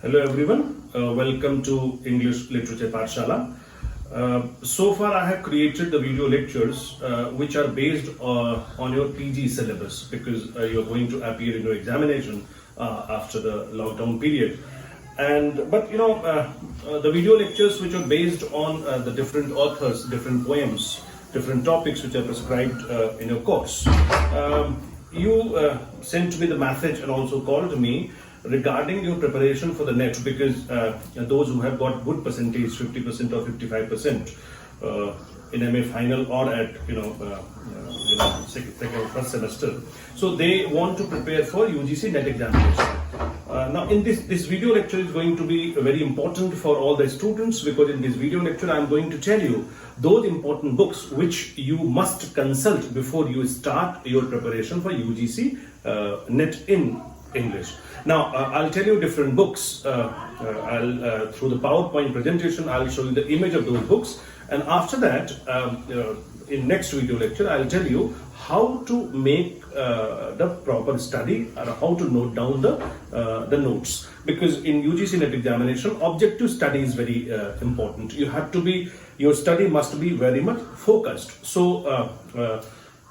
Hello everyone, welcome to English Literature Pathshala. So far I have created the video lectures which are based on your PG syllabus because you are going to appear in your examination after the lockdown period. The video lectures which are based on the different authors, different poems, different topics which are prescribed in your course. You sent me the message and also called me regarding your preparation for the net because those who have got good percentage 50% or 55% in MA final or at second first semester, so they want to prepare for UGC NET examination. Now in this video lecture is going to be very important for all the students because in this video lecture I am going to tell you those important books which you must consult before you start your preparation for UGC NET in English. Now I'll tell you different books. I'll through the PowerPoint presentation I'll show you the image of those books, and after that in next video lecture I'll tell you how to make the proper study or how to note down the notes, because in UGC NET examination objective study is very important. Your study must be very much focused. So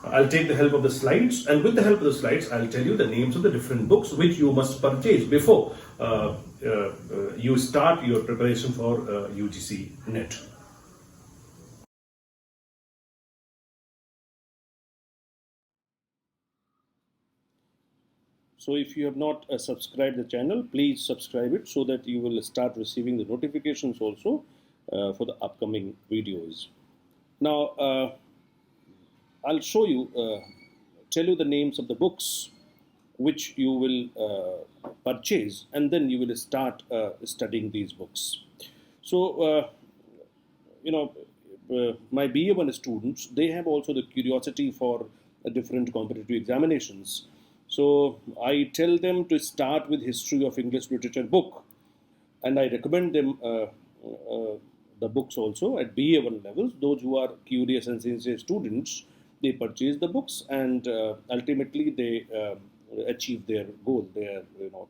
I'll take the help of the slides, and with the help of the slides I'll tell you the names of the different books which you must purchase before you start your preparation for UGC NET. So if you have not subscribed the channel, please subscribe it so that you will start receiving the notifications also for the upcoming videos. Now I'll show you, tell you the names of the books which you will purchase, and then you will start studying these books. So my BA1 students, they have also the curiosity for different competitive examinations. So I tell them to start with History of English Literature book, and I recommend them the books also at BA1 levels. Those who are curious and sincere students, they purchase the books, and ultimately they achieve their goal, their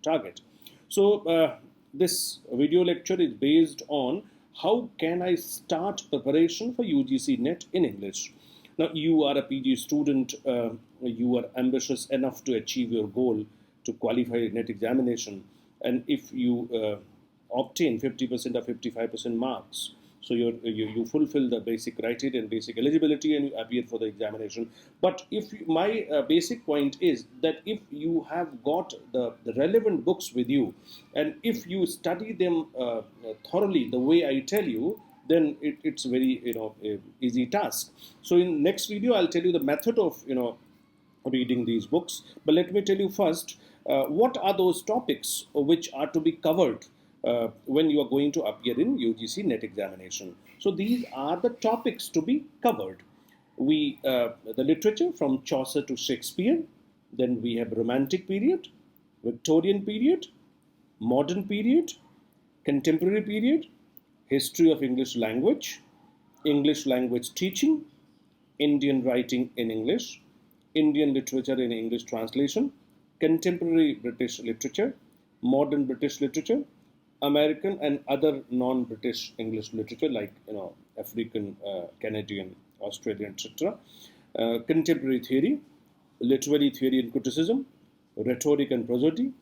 target. So this video lecture is based on how can I start preparation for UGC NET in English. Now you are a PG student, you are ambitious enough to achieve your goal to qualify NET examination, and if you obtain 50% or 55% marks, so you fulfill the basic criteria and basic eligibility and you appear for the examination. But if my basic point is that if you have got the relevant books with you, and if you study them thoroughly the way I tell you, then it's very easy task. So in next video I'll tell you the method of reading these books. But let me tell you first what are those topics which are to be covered when you are going to appear in UGC NET examination. So these are the topics to be covered. The literature from Chaucer to Shakespeare, then we have Romantic period, Victorian period, modern period, contemporary period, history of English language teaching, Indian writing in English, Indian literature in English translation, contemporary British literature, modern British literature, American and other non-British English literature like African, Canadian, Australian, etc. Contemporary theory, literary theory and criticism, rhetoric and prosody,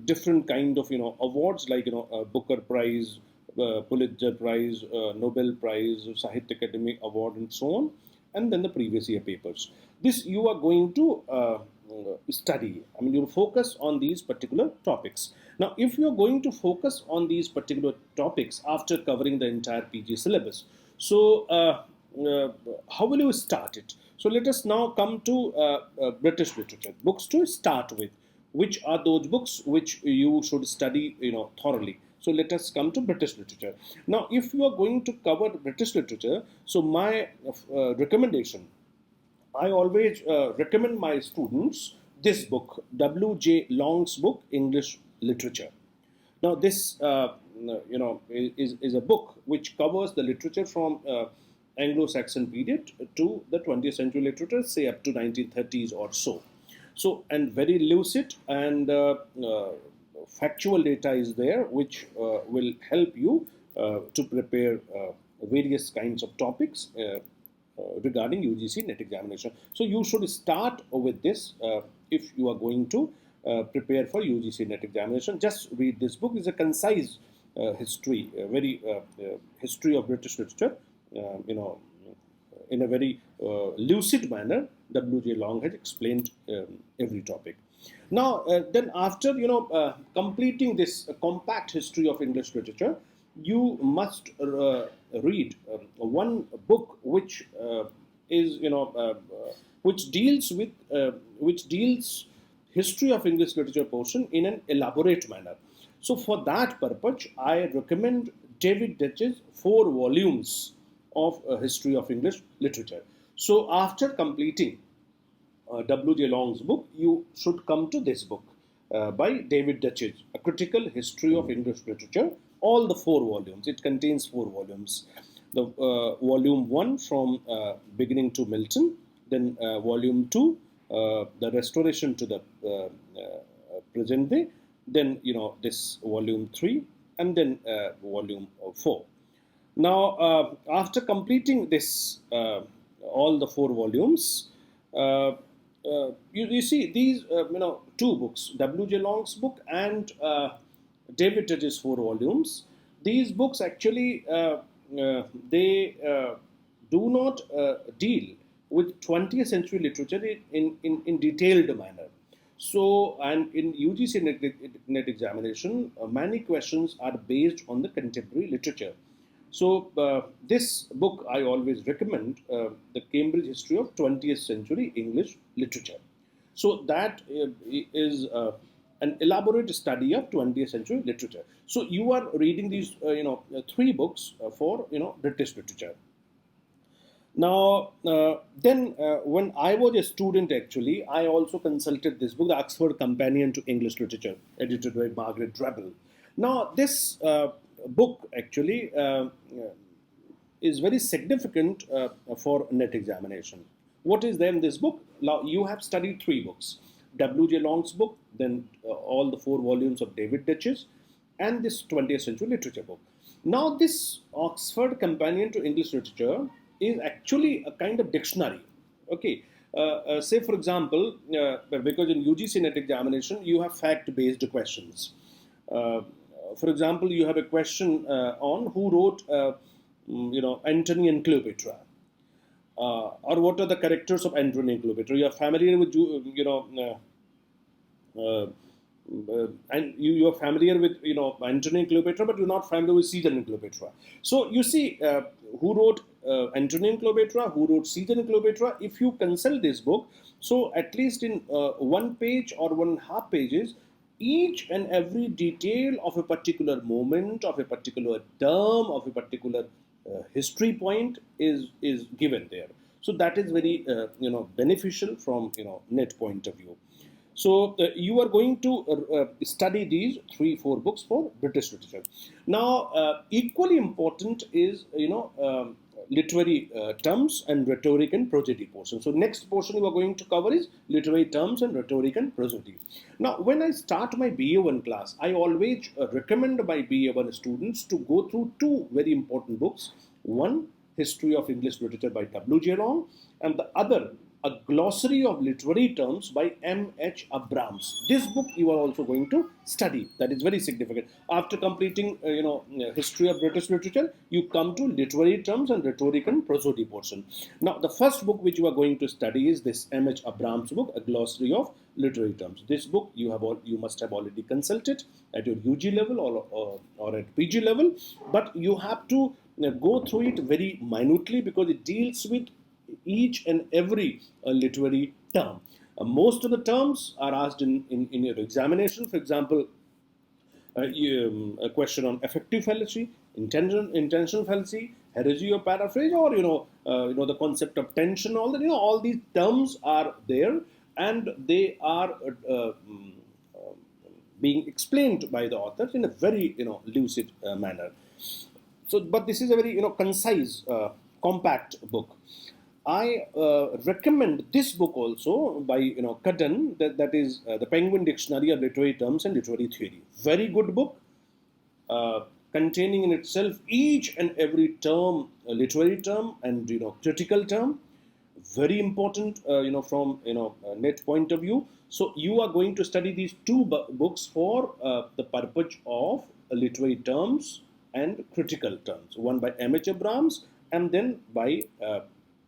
different kind of awards like Booker Prize, Pulitzer Prize, Nobel Prize, Sahitya Academy Award, and so on, and then the previous year papers. This you are going to study. I mean, you'll focus on these particular topics. Now, if you're going to focus on these particular topics after covering the entire PG syllabus, so how will you start it? So let us now come to British literature books to start with. Which are those books which you should study thoroughly? So let us come to British literature. Now, if you are going to cover British literature, so my recommendation, I always recommend my students this book, W.J. Long's book, English Literature. Now, this is a book which covers the literature from Anglo-Saxon period to the 20th century literature, say up to 1930s or so. So, and very lucid and factual data is there, which will help you to prepare various kinds of topics regarding UGC NET examination. So you should start with this if you are going to prepare for UGC NET examination. Just read this book. It's a concise history, very history of British literature, in a very lucid manner. W.J. Long has explained every topic. Now, then after completing this compact history of English literature, you must read one book which is which deals history of English literature portion in an elaborate manner. So for that purpose, I recommend David Deutsch's 4 volumes of history of English literature. So after completing W.J. Long's book, you should come to this book by David Deutsch, A Critical History of English Literature, all the 4 volumes. It contains 4 volumes. The volume 1 from beginning to Milton, then volume 2, the restoration to the present day, then this volume 3, and then volume 4. Now, after completing this, all the 4 volumes, you see these 2 books, W.J. Long's book and David Deutsch's 4 volumes. These books actually they do not deal with 20th century literature in detailed manner. So, and in UGC NET examination, many questions are based on the contemporary literature. So, this book I always recommend, the Cambridge History of 20th Century English Literature. So, that is an elaborate study of 20th century literature. So, you are reading these, 3 books for, British literature. Now, then when I was a student, actually, I also consulted this book, The Oxford Companion to English Literature, edited by Margaret Drabble. Now, this book actually is very significant for NET examination. What is there in this book? Now, you have studied 3 books. W.J. Long's book, then all the 4 volumes of David Deutsch's, and this 20th century literature book. Now, this Oxford Companion to English Literature is actually a kind of dictionary. Okay, say for example, because in UGC NET examination you have fact-based questions. For example, you have a question on who wrote, Antony and Cleopatra, or what are the characters of Antony and Cleopatra. You are familiar with, and you are familiar with, Antony and Cleopatra, but you're not familiar with Caesar and Cleopatra. So you see, who wrote Antony and Cleopatra, who wrote Caesar and Cleopatra. If you consult this book, so at least in 1 page or 1.5 pages, each and every detail of a particular moment, of a particular term, of a particular history point is given there. So that is very beneficial from NET point of view. So you are going to study these 3-4 books for British literature. Now, equally important is literary terms and rhetoric and prosody portion. So next portion we are going to cover is literary terms and rhetoric and prosody. Now, when I start my BA1 class, I always recommend my BA1 students to go through 2 very important books. One, History of English Literature by W.J. Long, and the other, A Glossary of Literary Terms by M.H. Abrams. This book you are also going to study. That is very significant. After completing, history of British literature, you come to literary terms and rhetoric and prosody portion. Now, the first book which you are going to study is this M.H. Abrams book, A Glossary of Literary Terms. This book you must have already consulted at your UG level or at PG level, but you have to go through it very minutely because it deals with each and every literary term. Most of the terms are asked in your examination. For example, a question on affective fallacy, intentional fallacy, heresy or paraphrase, or the concept of tension. All these terms are there, and they are being explained by the authors in a very lucid manner. So, but this is a very concise, compact book. I recommend this book also by Cudden, that is the Penguin Dictionary of Literary Terms and Literary Theory. Very good book, containing in itself each and every term, a literary term and critical term. Very important, from net point of view. So you are going to study these two books for the purpose of literary terms and critical terms. One by M.H. Abrams and then by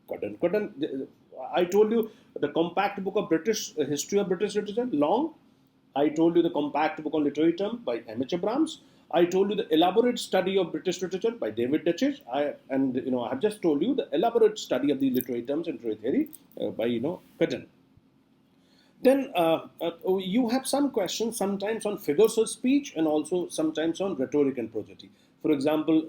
Cudden. I told you the compact book of British history of British literature, long. I told you the compact book on literary term by M.H. Abrams. I told you the elaborate study of British literature by David Duchess. I have just told you the elaborate study of the literary terms and literary theory by Cudden. Then you have some questions sometimes on figures of speech and also sometimes on rhetoric and prosody. For example,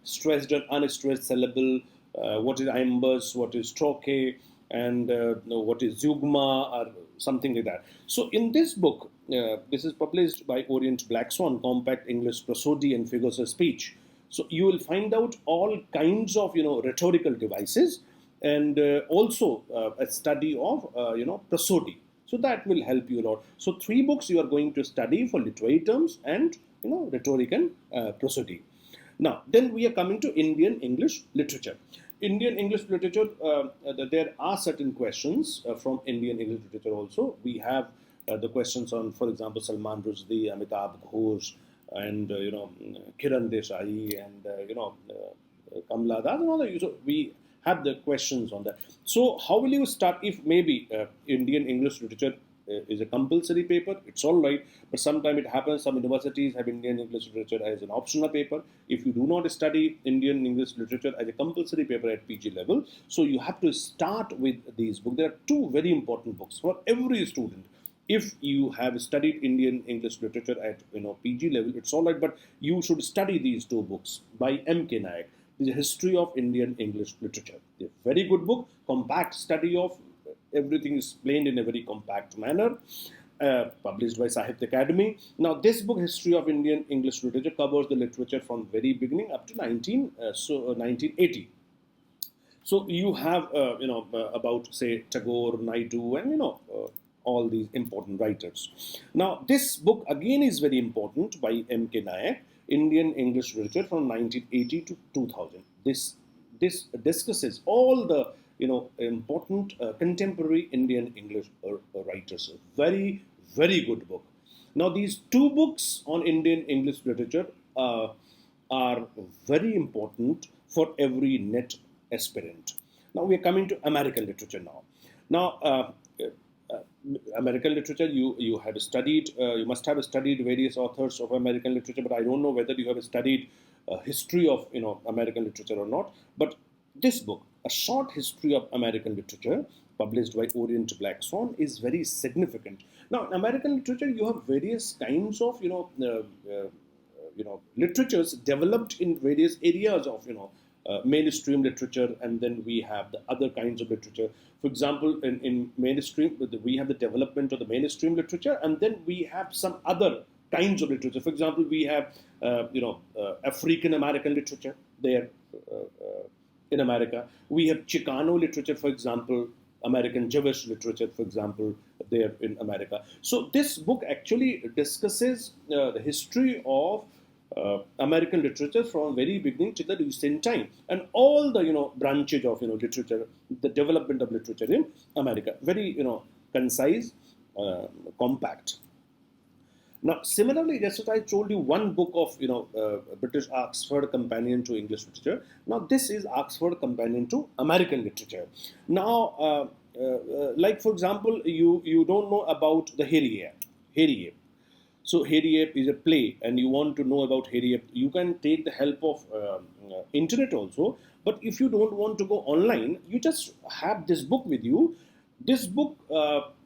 stressed and unstressed syllable, what is iambus, what is troche, and what is zeugma, or something like that. So in this book, this is published by Orient Black Swan, Compact English Prosody and Figures of Speech. So you will find out all kinds of rhetorical devices and also a study of prosody. So that will help you a lot. So 3 books you are going to study for literary terms and rhetoric and prosody. Now then we are coming to Indian English literature. Indian English literature, there are certain questions from Indian English literature also. We have the questions on, for example, Salman Rushdie, Amitabh Ghosh, and Kiran Desai, and Kamala Das, and all that. So we have the questions on that. So how will you start if maybe Indian English literature is a compulsory paper? It's all right, but sometimes it happens some universities have Indian English literature as an optional paper. If you do not study Indian English literature as a compulsory paper at PG level, so you have to start with these books. There are 2 very important books for every student. If you have studied Indian English literature at PG level, it's all right, but you should study these 2 books by M.K. Nayak. The History of Indian English Literature. A very good book, compact study of everything is explained in a very compact manner, published by Sahitya Academy. Now, this book, History of Indian English Literature, covers the literature from very beginning up to 1980. So you have, about, say, Tagore, Naidu, and, all these important writers. Now, this book, again, is very important by M.K. Nayak, Indian English Literature from 1980 to 2000. This discusses all the important contemporary Indian English writers. Very, very good book. Now these 2 books on Indian English literature are very important for every NET aspirant. Now we are coming to American literature now. Now American literature, you have studied, you must have studied various authors of American literature, but I don't know whether you have studied history of American literature or not. But this book, A Short History of American Literature, published by Orient Black Swan, is very significant. Now, in American literature, you have various kinds of literatures developed in various areas of mainstream literature, and then we have the other kinds of literature. For example, in mainstream, we have the development of the mainstream literature, and then we have some other kinds of literature. For example, we have African American literature there in America. We have Chicano literature, for example, American Jewish literature, for example, there in America. So this book actually discusses the history of American literature from very beginning to the recent time, and all the branches of literature, the development of literature in America. Very concise, compact. Now, similarly, just as I told you, one book of British Oxford Companion to English Literature. Now, this is Oxford Companion to American Literature. Now, like for example, you don't know about the Harriet. So Harriet is a play, and you want to know about Harriet, you can take the help of internet also. But if you don't want to go online, you just have this book with you. This book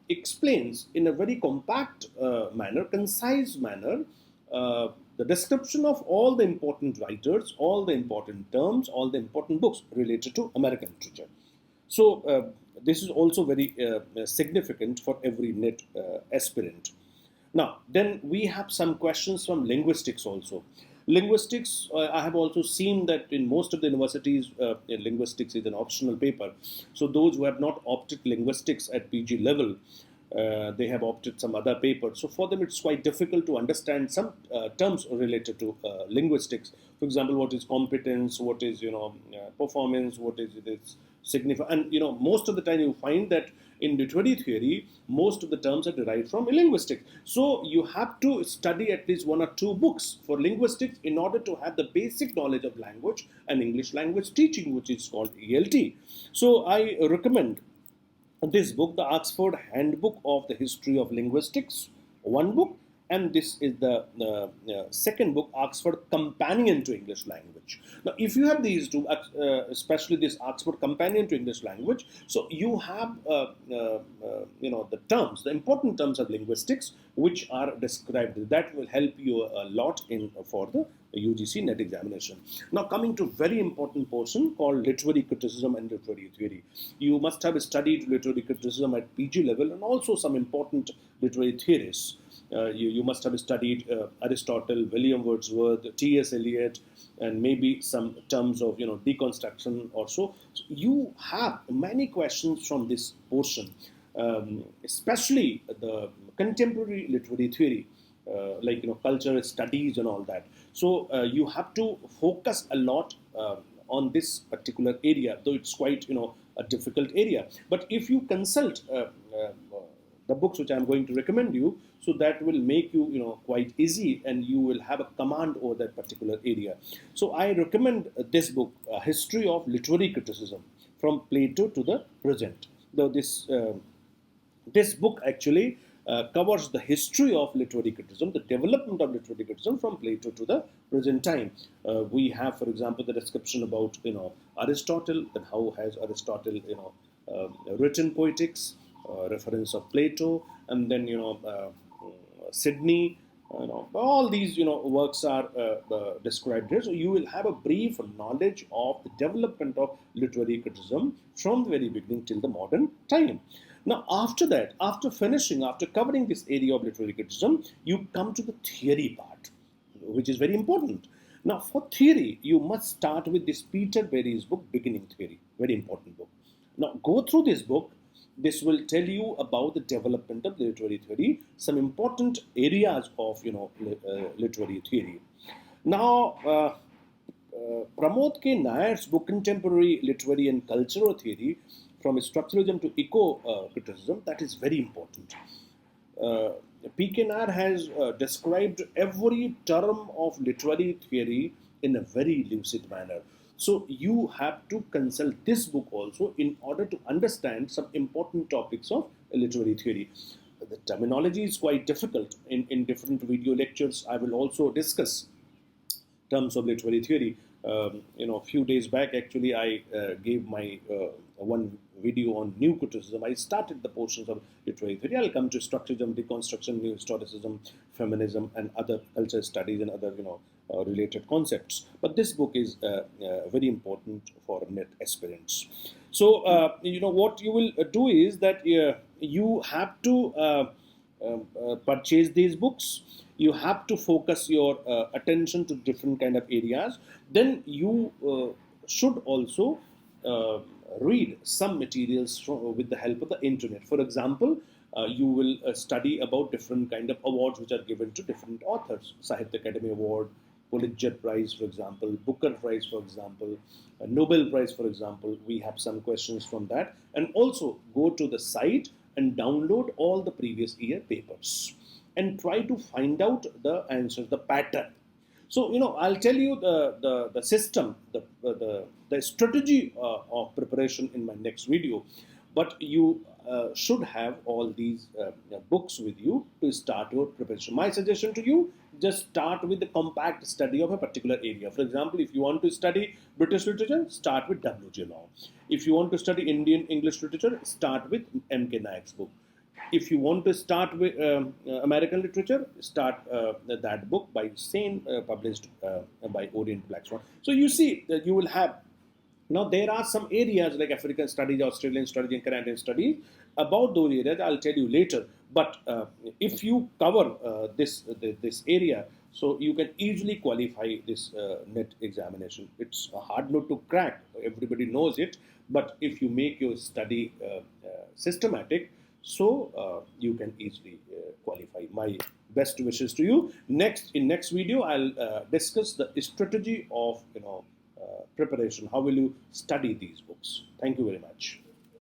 explains in a very compact manner, concise manner, the description of all the important writers, all the important terms, all the important books related to American literature. So this is also very significant for every NET aspirant. Now, then we have some questions from linguistics also. Linguistics, I have also seen that in most of the universities, linguistics is an optional paper. So those who have not opted linguistics at PG level, they have opted some other paper. So for them, it's quite difficult to understand some terms related to linguistics. For example, what is competence, what is performance, what is this significant, and most of the time you find that in literary theory, most of the terms are derived from linguistics. So you have to study at least one or two books for linguistics in order to have the basic knowledge of language and English language teaching, which is called ELT. So I recommend this book, the Oxford Handbook of the History of Linguistics, one book, and this is the second book, Oxford Companion to English Language. Now, if you have these two, especially this Oxford Companion to English Language, so you have the terms, the important terms of linguistics, which are described. That will help you a lot in for the UGC NET examination. Now, coming to very important portion called literary criticism and literary theory. You must have studied literary criticism at PG level and also some important literary theories. You must have studied Aristotle, William Wordsworth, T.S. Eliot, and maybe some terms of deconstruction or so. So you have many questions from this portion, especially the contemporary literary theory, like cultural studies and all that. So you have to focus a lot on this particular area, though it's quite a difficult area. But if you consult the books which I'm going to recommend you, so that will make you quite easy, and you will have a command over that particular area. So I recommend this book, History of Literary Criticism, from Plato to the present. Though this book actually covers the history of literary criticism, the development of literary criticism from Plato to the present time. We have, for example, the description about Aristotle, then how has Aristotle written poetics, reference of Plato, and then Sidney. All these works are described here. So you will have a brief knowledge of the development of literary criticism from the very beginning till the modern time. Now, after that, after covering this area of literary criticism, you come to the theory part, which is very important. Now, for theory, you must start with this Peter Berry's book, Beginning Theory, very important book. Now, go through this book. This will tell you about the development of literary theory, some important areas of literary theory. Now, Pramod K. Nair's book, Contemporary Literary and Cultural Theory, from structuralism to eco-criticism, that is very important. P.K. Nair has described every term of literary theory in a very lucid manner. So you have to consult this book also in order to understand some important topics of literary theory. The terminology is quite difficult. In different video lectures, I will also discuss terms of literary theory. A few days back, actually, I gave my one video on new criticism. I started the portions of literary theory. I'll come to structuralism, deconstruction, new historicism, feminism, and other culture studies and other related concepts. But this book is very important for NET aspirants. So what you will do is that you have to purchase these books. You have to focus your attention to different kind of areas. Then you should also read some materials with the help of the internet. For example, you will study about different kind of awards which are given to different authors. Sahitya Academy Award, Pulitzer Prize, for example, Booker Prize, for example, Nobel Prize, for example. We have some questions from that. And also go to the site and download all the previous year papers and try to find out the answers, the pattern. So, I'll tell you the system, the strategy of preparation in my next video. But you should have all these books with you to start your preparation. My suggestion to you, just start with the compact study of a particular area. For example, if you want to study British literature, start with W.J. Long. If you want to study Indian English literature, start with M.K. Naik's book. If you want to start with American literature, start that book by Sain, published by Orient Black Swan. So you see that you will have. Now there are some areas like African studies, Australian studies, and Canadian studies. About those areas, I'll tell you later. But if you cover this area, So you can easily qualify this NET examination. It's a hard nut to crack. Everybody knows it. But if you make your study systematic, so you can easily qualify. My best wishes to you. Next video, I'll discuss the strategy of preparation. How will you study these books? Thank you very much.